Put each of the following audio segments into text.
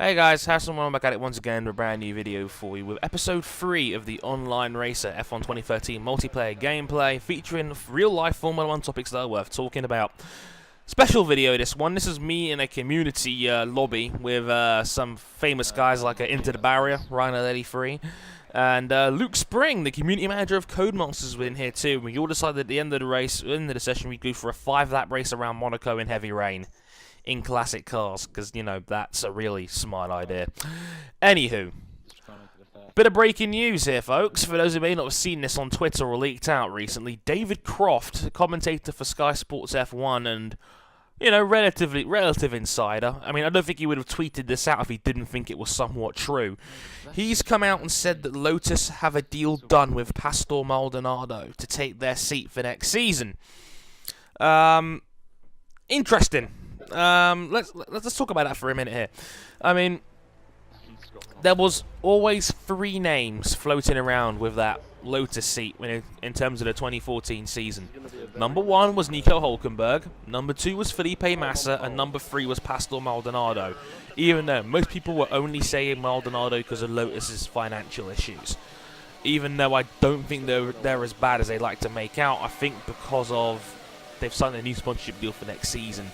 Hey guys, Harrison, welcome back at it once again with a brand new video for you with episode 3 of the Online Racer F1 2013 multiplayer gameplay featuring real life Formula 1 topics that are worth talking about. Special video this one. This is me in a community lobby with some famous guys like Into the Barrier, Ryan83, and Luke Spring, the community manager of Codemasters, was in here too. We all decided at the end of the race, end of the session, we'd go for a 5-lap race around Monaco in heavy rain. In classic cars, because, you know, that's a really smart idea. Anywho, bit of breaking news here, folks. For those who may not have seen this on Twitter or leaked out recently, David Croft, a commentator for Sky Sports F1 and, you know, relative insider. I mean, I don't think he would have tweeted this out if he didn't think it was somewhat true. He's come out and said that Lotus have a deal done with Pastor Maldonado to take their seat for next season. Interesting. Let's talk about that for a minute here. I mean, there was always 3 names floating around with that Lotus seat in terms of the 2014 season. Number 1 was Nico Hulkenberg, number 2 was Felipe Massa, and number 3 was Pastor Maldonado. Even though most people were only saying Maldonado because of Lotus's financial issues. Even though I don't think they're as bad as they like to make out, I think because of they've signed a new sponsorship deal for next season.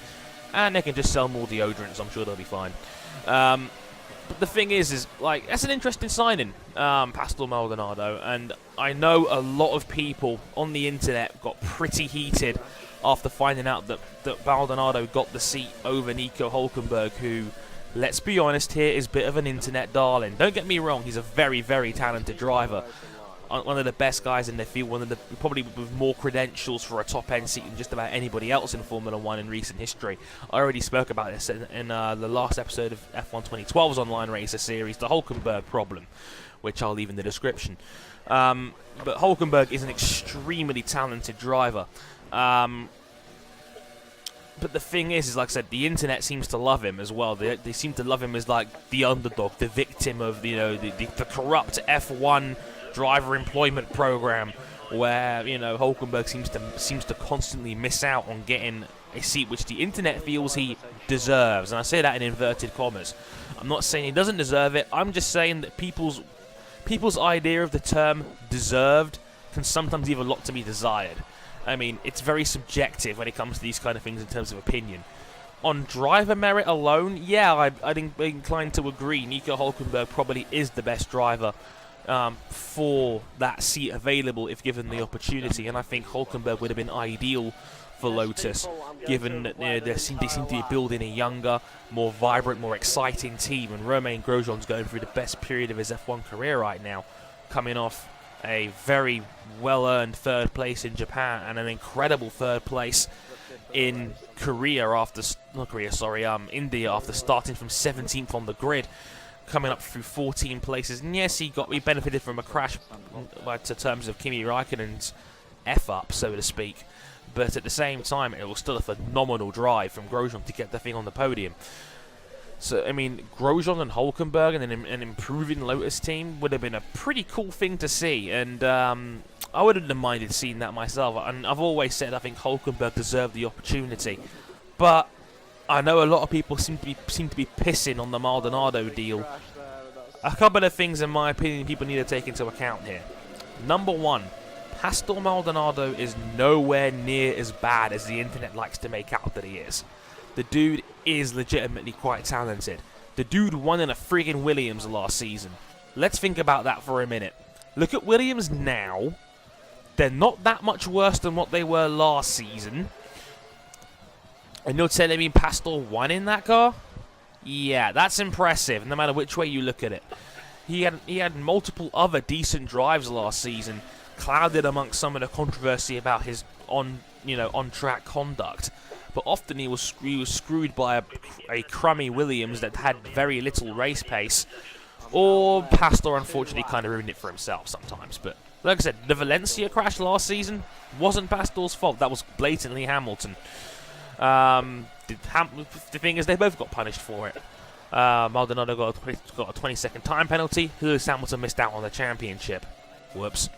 And they can just sell more deodorants, I'm sure they'll be fine. But the thing is like, that's an interesting signing, Pastor Maldonado. And I know a lot of people on the internet got pretty heated after finding out that Maldonado got the seat over Nico Hulkenberg, who, let's be honest here, is a bit of an internet darling. Don't get me wrong, he's a very, very talented driver. One of the best guys in the field, one of the probably with more credentials for a top-end seat than just about anybody else in Formula 1 in recent history. I already spoke about this in the last episode of F1 2012's Online Racer series, the Hulkenberg problem, which I'll leave in the description. But Hulkenberg is an extremely talented driver. But the thing is like I said, the internet seems to love him as well. They seem to love him as like the underdog, the victim of the corrupt F1 driver employment program, where, you know, Hulkenberg seems to constantly miss out on getting a seat which the internet feels he deserves, and I say that in inverted commas. I'm not saying he doesn't deserve it. I'm just saying that people's idea of the term deserved can sometimes leave a lot to be desired. I mean, it's very subjective when it comes to these kind of things in terms of opinion. On driver merit alone, yeah, I'd be inclined to agree. Nico Hulkenberg probably is the best driver for that seat available if given the opportunity, and I think Hulkenberg would have been ideal for Lotus, given that they seem to be building a younger, more vibrant, more exciting team, and Romain Grosjean's going through the best period of his F1 career right now, coming off a very well-earned 3rd place in Japan and an incredible 3rd place in India after starting from 17th on the grid, coming up through 14 places. And yes, he benefited from a crash to terms of Kimi Raikkonen's F-up, so to speak. But at the same time, it was still a phenomenal drive from Grosjean to get the thing on the podium. So, I mean, Grosjean and Hulkenberg and an improving Lotus team would have been a pretty cool thing to see. And I wouldn't have minded seeing that myself. And I've always said I think Hulkenberg deserved the opportunity. But I know a lot of people seem to be pissing on the Maldonado deal. A couple of things, in my opinion, people need to take into account here. Number 1, Pastor Maldonado is nowhere near as bad as the internet likes to make out that he is. The dude is legitimately quite talented. The dude won in a friggin' Williams last season. Let's think about that for a minute. Look at Williams now. They're not that much worse than what they were last season. And you're telling me Pastor won in that car? Yeah, that's impressive, no matter which way you look at it. He had multiple other decent drives last season, clouded amongst some of the controversy about his on-track conduct. But often he was screwed by a crummy Williams that had very little race pace. Or Pastor unfortunately kind of ruined it for himself sometimes. But like I said, the Valencia crash last season wasn't Pastor's fault. That was blatantly Hamilton. The thing is, they both got punished for it. Maldonado got a 20-second time penalty. Lewis Hamilton missed out on the championship. Whoops.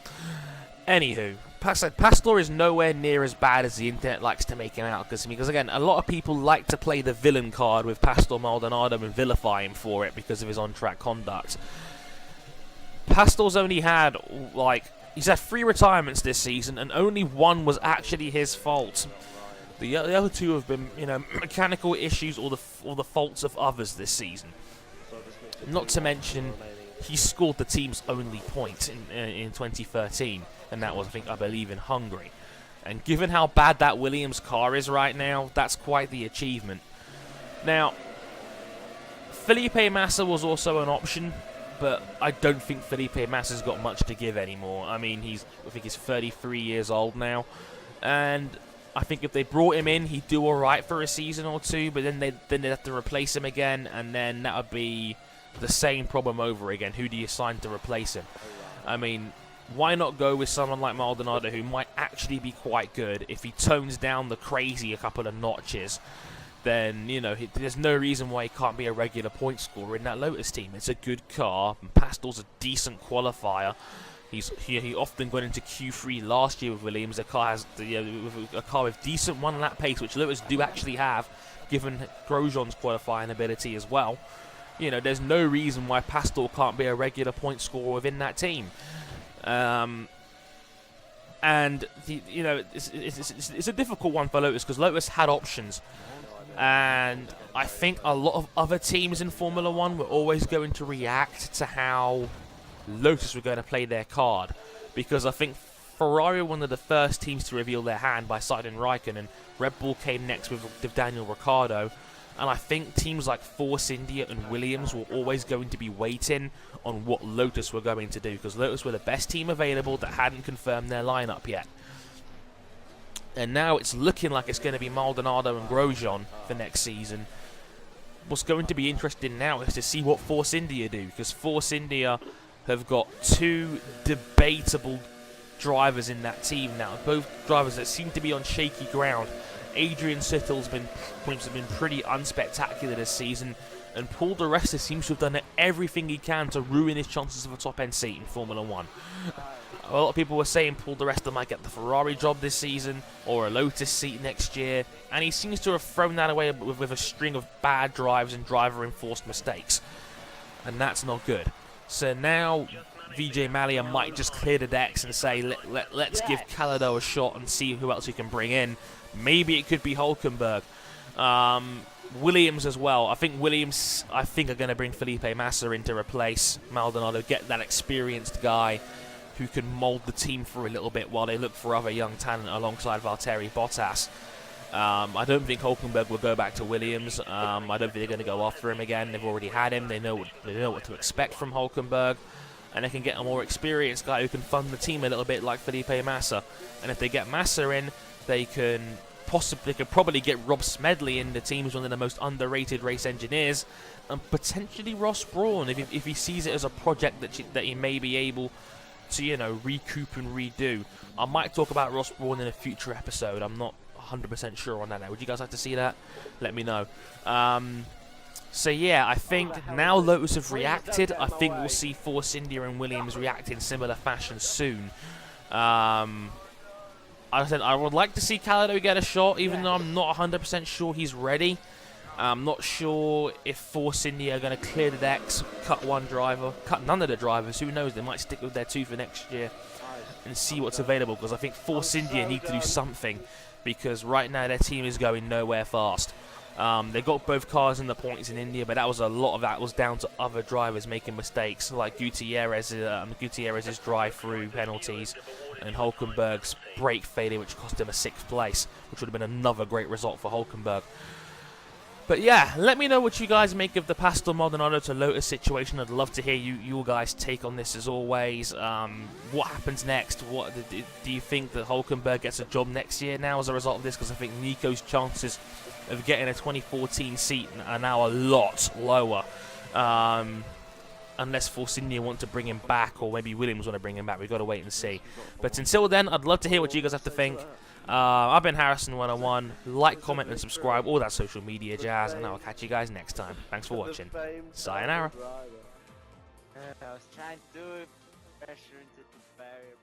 Anywho, Pastor is nowhere near as bad as the internet likes to make him out. Because again, a lot of people like to play the villain card with Pastor Maldonado and vilify him for it because of his on-track conduct. Pastor's only had, like, he's had 3 retirements this season, and only 1 was actually his fault. The other 2 have been, you know, mechanical issues or the faults of others this season. Not to mention, he scored the team's only point in 2013, and that was, I believe, in Hungary. And given how bad that Williams car is right now, that's quite the achievement. Now, Felipe Massa was also an option, but I don't think Felipe Massa's got much to give anymore. I mean, I think he's 33 years old now, and I think if they brought him in, he'd do all right for a season or 2, but then they'd have to replace him again, and then that would be the same problem over again. Who do you sign to replace him? I mean, why not go with someone like Maldonado, who might actually be quite good if he tones down the crazy a couple of notches? Then, you know, there's no reason why he can't be a regular point scorer in that Lotus team. It's a good car, and Pastor's a decent qualifier. He often went into Q3 last year with Williams. A car with decent one-lap pace, which Lotus do actually have, given Grosjean's qualifying ability as well. You know, there's no reason why Pastor can't be a regular point scorer within that team. And you know, it's a difficult one for Lotus because Lotus had options. And I think a lot of other teams in Formula 1 were always going to react to how Lotus were going to play their card. Because I think Ferrari were one of the first teams to reveal their hand by signing Raikkonen, and Red Bull came next with Daniel Ricciardo. And I think teams like Force India and Williams were always going to be waiting on what Lotus were going to do. Because Lotus were the best team available that hadn't confirmed their lineup yet. And now it's looking like it's going to be Maldonado and Grosjean for next season. What's going to be interesting now is to see what Force India do, because Force India have got 2 debatable drivers in that team now. Both drivers that seem to be on shaky ground. Adrian Sittel's been pretty unspectacular this season, and Paul di Resta seems to have done everything he can to ruin his chances of a top-end seat in Formula 1. A lot of people were saying Paul di Resta might get the Ferrari job this season or a Lotus seat next year, and he seems to have thrown that away with a string of bad drives and driver-enforced mistakes, and that's not good. So now Vijay Mallya might just clear the decks and say, let's give Calado a shot and see who else we can bring in. Maybe it could be Hulkenberg. Williams as well. I think Williams are going to bring Felipe Massa in to replace Maldonado, get that experienced guy who can mould the team for a little bit while they look for other young talent alongside Valtteri Bottas. I don't think Hulkenberg will go back to Williams. I don't think they're going to go after him again. They've already had him. They know what to expect from Hulkenberg. And they can get a more experienced guy who can fund the team a little bit like Felipe Massa. And if they get Massa in, they could probably get Rob Smedley in. The team's one of the most underrated race engineers, and potentially Ross Brawn if he sees it as a project that he may be able to, you know, recoup and redo. I might talk about Ross Brawn in a future episode. I'm not 100% sure on that now. Would you guys like to see that? Let me know. So yeah, I think now Lotus have reacted. I think we'll see Force India and Williams react in similar fashion soon. I said I would like to see Calado get a shot, even though I'm not 100% sure he's ready. I'm not sure if Force India are going to clear the decks, cut one driver, cut none of the drivers. Who knows? They might stick with their 2 for next year and see what's available. Because I think Force India need to do something, because right now their team is going nowhere fast. They got both cars in the points in India, but that was a lot of that was down to other drivers making mistakes, like Gutierrez's drive-through penalties and Hulkenberg's brake failure, which cost him a 6th place, which would have been another great result for Hulkenberg. But yeah, let me know what you guys make of the Pastor Maldonado to Lotus situation. I'd love to hear you guys' take on this as always. What happens next? What do you think that Hulkenberg gets a job next year now as a result of this? Because I think Nico's chances of getting a 2014 seat are now a lot lower. Unless Force India want to bring him back, or maybe Williams want to bring him back. We've got to wait and see. But until then, I'd love to hear what you guys have to think. I've been Harrison101. Like, comment, and subscribe. All that social media jazz. And I'll catch you guys next time. Thanks for watching. Sayonara. I was trying to do it, pressure into the barrier.